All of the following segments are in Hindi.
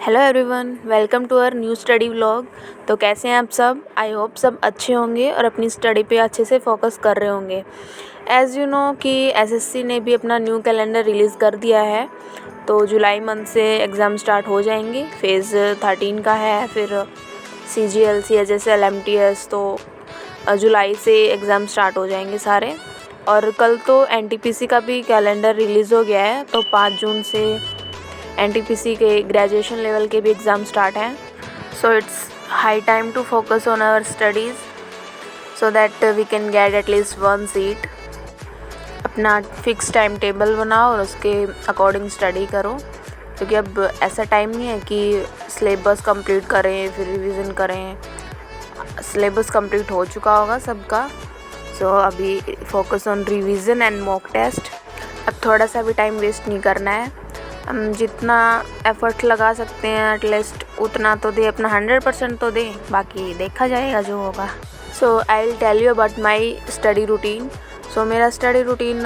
Hello everyone, welcome to our new study vlog. तो कैसे हैं आप सब? आई होप सब अच्छे होंगे और अपनी स्टडी पे अच्छे से फोकस कर रहे होंगे। एज़ यू नो कि एसएससी ने भी अपना न्यू कैलेंडर रिलीज़ कर दिया है। तो जुलाई मंथ से एग्ज़ाम स्टार्ट हो जाएंगे। फेज़ 13 का है, फिर CGL CHSL MTS, तो जुलाई से एग्ज़ाम स्टार्ट हो जाएंगे सारे। और कल तो NTPC का भी कैलेंडर रिलीज़ हो गया है, तो 5 जून से NTPC के ग्रेजुएशन लेवल के भी एग्ज़ाम स्टार्ट हैं। So it's high time to focus on our studies so that we can get at least 1 seat. अपना फिक्स टाइम टेबल बनाओ और उसके अकॉर्डिंग स्टडी करो, क्योंकि अब ऐसा टाइम नहीं है कि सिलेबस कंप्लीट करें फिर रिवीजन करें। सिलेबस कंप्लीट हो चुका होगा सबका। सो अभी focus on revision and mock test. अब थोड़ा सा भी टाइम वेस्ट नहीं करना है। हम जितना एफ़र्ट लगा सकते हैं एटलीस्ट उतना तो दे, अपना 100% तो दें, बाकी देखा जाएगा जो होगा। So I will tell you about my study routine. So मेरा स्टडी रूटीन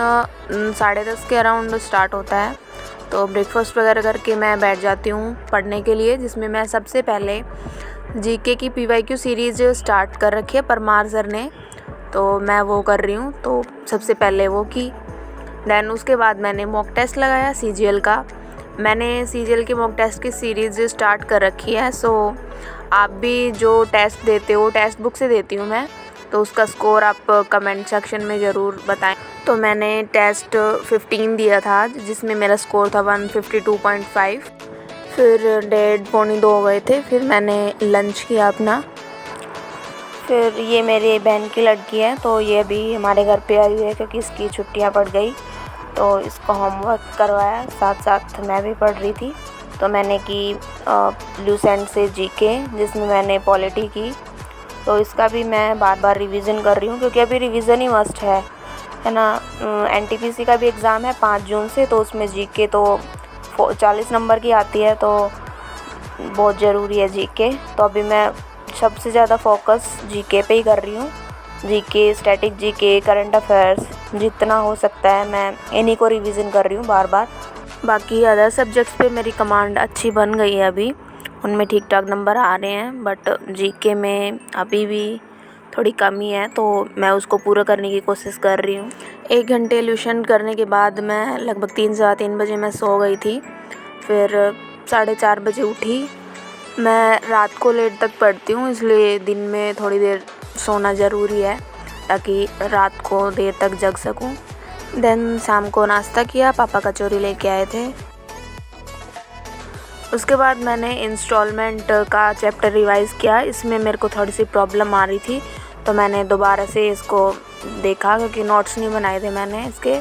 10:30 के अराउंड स्टार्ट होता है। तो ब्रेकफास्ट वगैरह करके मैं बैठ जाती हूँ पढ़ने के लिए, जिसमें मैं सबसे पहले जीके की PYQ सीरीज़ स्टार्ट कर रखी है परमार सर ने, तो मैं वो कर रही हूँ। तो सबसे पहले वो की, दैन उसके बाद मैंने मॉक टेस्ट लगाया CGL का। मैंने CGL के मॉक टेस्ट की सीरीज़ स्टार्ट कर रखी है। सो आप भी जो टेस्ट देते हो टेक्स्ट बुक से देती हूँ मैं, तो उसका स्कोर आप कमेंट सेक्शन में ज़रूर बताएं। तो मैंने टेस्ट 15 दिया था, जिसमें मेरा स्कोर था 152.5। फिर 1:30-1:45 हो गए थे। फिर मैंने लंच किया अपना। फिर ये मेरी बहन की लड़की है, तो ये अभी हमारे घर पे आई हुई है क्योंकि इसकी छुट्टियां पड़ गई, तो इसको होमवर्क करवाया, साथ साथ मैं भी पढ़ रही थी। तो मैंने की लूसेंट से जीके, जिसमें मैंने पॉलिटी की। तो इसका भी मैं बार बार रिवीजन कर रही हूँ, क्योंकि अभी रिवीजन ही मस्ट है ना। NTPC का भी एग्ज़ाम है 5 जून से, तो उसमें जीके तो 40 नंबर की आती है, तो बहुत ज़रूरी है जीके। तो अभी मैं सबसे ज़्यादा फोकस जीके पे ही कर रही हूँ। GK, static GK, current affairs, जितना हो सकता है मैं इन्हीं को रिवीजन कर रही हूँ बार बार। बाकी अदर सब्जेक्ट्स पे मेरी कमांड अच्छी बन गई है अभी, उनमें ठीक ठाक नंबर आ रहे हैं। बट जीके में अभी भी थोड़ी कमी है, तो मैं उसको पूरा करने की कोशिश कर रही हूँ। 1 घंटे ट्यूशन करने के बाद मैं लगभग 3-3 बजे मैं सो गई थी। फिर 4:30 बजे उठी। मैं रात को लेट तक पढ़ती हूँ, इसलिए दिन में थोड़ी देर सोना ज़रूरी है, ताकि रात को देर तक जग सकूँ। देन शाम को नाश्ता किया, पापा कचौरी लेके आए थे। उसके बाद मैंने इंस्टॉलमेंट का चैप्टर रिवाइज़ किया। इसमें मेरे को थोड़ी सी प्रॉब्लम आ रही थी, तो मैंने दोबारा से इसको देखा, क्योंकि नोट्स नहीं बनाए थे मैंने इसके।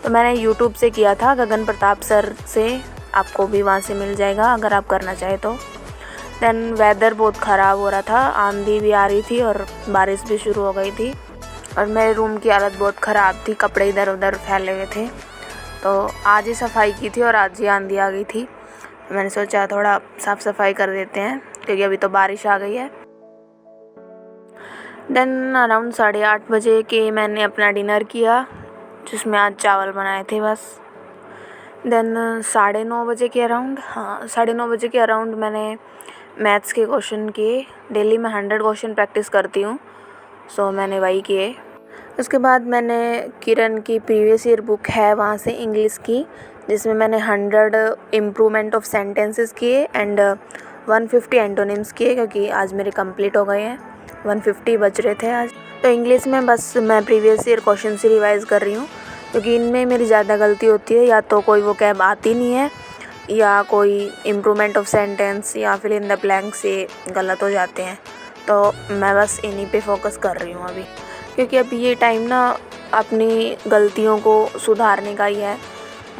तो मैंने यूट्यूब से किया था, गगन प्रताप सर से, आपको भी वहाँ से मिल जाएगा अगर आप करना चाहें तो। दैन वेदर बहुत ख़राब हो रहा था, आंधी भी आ रही थी और बारिश भी शुरू हो गई थी, और मेरे रूम की हालत बहुत ख़राब थी, कपड़े इधर उधर फैले हुए थे। तो आज ही सफाई की थी और आज ही आंधी आ गई थी। मैंने सोचा थोड़ा साफ़ सफाई कर देते हैं, क्योंकि अभी तो बारिश आ गई है। देन अराउंड 8:30 बजे के मैंने अपना डिनर किया, जिसमें आज चावल बनाए थे बस। देन 9:30 बजे के अराउंड 9:30 बजे के अराउंड मैंने मैथ्स के क्वेश्चन किए। डेली मैं 100 क्वेश्चन प्रैक्टिस करती हूँ, सो मैंने वही किए। उसके बाद मैंने किरण की प्रीवियस ईयर बुक है वहाँ से इंग्लिश की, जिसमें मैंने 100 इम्प्रूवमेंट ऑफ सेंटेंसेस किए एंड 150 एंटोनिम्स किए, क्योंकि आज मेरे कंप्लीट हो गए हैं, 150 बच रहे थे आज। तो इंग्लिश में बस मैं प्रीवियस ईयर क्वेश्चन से रिवाइज़ कर रही हूँ, क्योंकि इनमें मेरी ज़्यादा गलती होती है, या तो कोई वो कैब आती नहीं है, या कोई इम्प्रूवमेंट ऑफ सेंटेंस या फिल इन द ब्लैंक से गलत हो जाते हैं। तो मैं बस इन्हीं पे फोकस कर रही हूँ अभी, क्योंकि अभी ये टाइम ना अपनी गलतियों को सुधारने का ही है।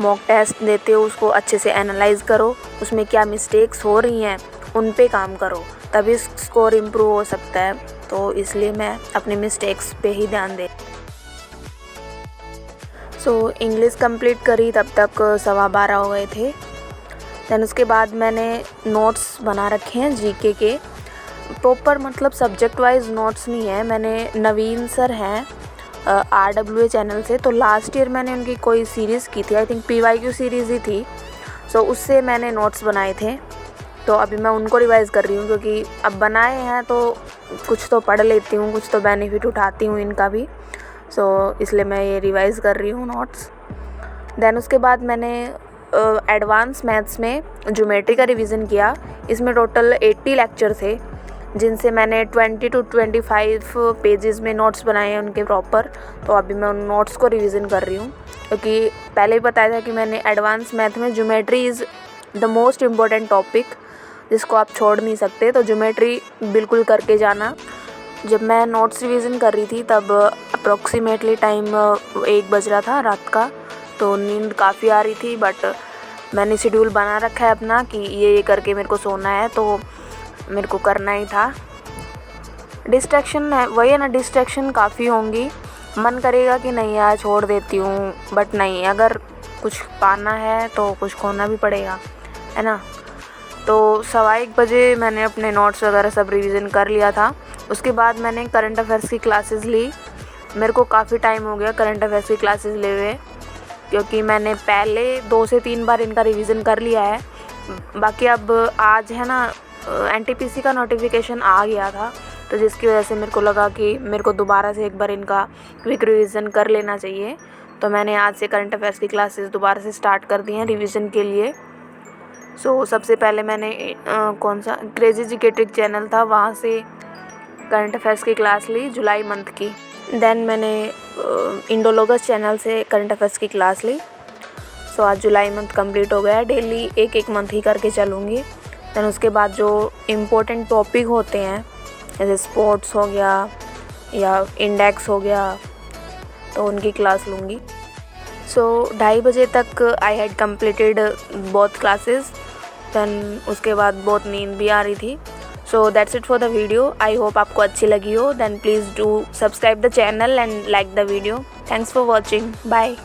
मॉक टेस्ट देते हो, उसको अच्छे से एनालाइज़ करो, उसमें क्या मिस्टेक्स हो रही हैं उन पे काम करो, तभी स्कोर इम्प्रूव हो सकता है। तो इसलिए मैं अपनी मिस्टेक्स पे ही ध्यान दे। सो इंग्लिश कंप्लीट करी तब तक 12:15 हो गए थे। दैन उसके बाद मैंने नोट्स बना रखे हैं जीके के, प्रॉपर मतलब सब्जेक्ट वाइज नोट्स नहीं है। मैंने नवीन सर हैं RWA चैनल से, तो लास्ट ईयर मैंने उनकी कोई सीरीज़ की थी, आई थिंक PYQ सीरीज़ ही थी। सो उससे मैंने नोट्स बनाए थे। तो अभी मैं उनको रिवाइज़ कर रही हूँ, क्योंकि अब बनाए हैं तो कुछ तो पढ़ लेती हूँ, कुछ तो बेनिफिट उठाती हूँ इनका भी। इसलिए मैं ये रिवाइज़ कर रही हूँ नोट्स। देन उसके बाद मैंने एडवांस मैथ्स में ज्योमेट्री का रिवीजन किया। इसमें टोटल 80 लेक्चर थे, जिनसे मैंने 20 to 25 पेजेस में नोट्स बनाए हैं उनके प्रॉपर। तो अभी मैं उन नोट्स को रिवीजन कर रही हूँ, क्योंकि पहले ही बताया था कि मैंने एडवांस मैथ में geometry is the most important topic, जिसको आप छोड़ नहीं सकते। तो ज्योमेट्री बिल्कुल करके जाना। जब मैं नोट्स रिवीजन कर रही थी तब अप्रॉक्सीमेटली टाइम 1 बज रहा था रात का। तो नींद काफ़ी आ रही थी, बट मैंने शेड्यूल बना रखा है अपना कि ये करके मेरे को सोना है, तो मेरे को करना ही था। डिस्ट्रैक्शन है, वही है ना, डिस्ट्रैक्शन काफ़ी होंगी। मन करेगा कि नहीं यार छोड़ देती हूँ, बट नहीं, अगर कुछ पाना है तो कुछ खोना भी पड़ेगा, है ना। तो 1:15 बजे मैंने अपने नोट्स वगैरह सब रिवीजन कर लिया था। उसके बाद मैंने करंट अफेयर्स की क्लासेस ली। मेरे को काफ़ी टाइम हो गया करंट अफेयर्स की क्लासेस ले हुए, क्योंकि मैंने पहले 2 से 3 बार इनका रिवीजन कर लिया है। बाकी अब आज है ना NTPC का नोटिफिकेशन आ गया था, तो जिसकी वजह से मेरे को लगा कि मेरे को दोबारा से एक बार इनका क्विक रिवीजन कर लेना चाहिए। तो मैंने आज से करंट अफेयर्स की क्लासेस दोबारा से स्टार्ट कर दी हैं रिवीजन के लिए। सबसे पहले मैंने कौन सा क्रेजी जीके ट्रिक चैनल था, वहाँ से करंट अफेयर्स की क्लास ली जुलाई मंथ की। देन मैंने इंडोलॉगस चैनल से करंट अफेयर्स की क्लास ली। आज जुलाई मंथ कंप्लीट हो गया। डेली एक मंथ ही करके चलूँगी। देन उसके बाद जो इम्पोर्टेंट टॉपिक होते हैं, जैसे स्पोर्ट्स हो गया या इंडेक्स हो गया, तो उनकी क्लास लूँगी। 2:30 बजे तक I had completed both classes. Then उसके बाद बहुत नींद भी आ रही थी। That's it for the video. I hope आपको अच्छी लगी हो। Then please do subscribe the channel and like the video. Thanks for watching. Bye.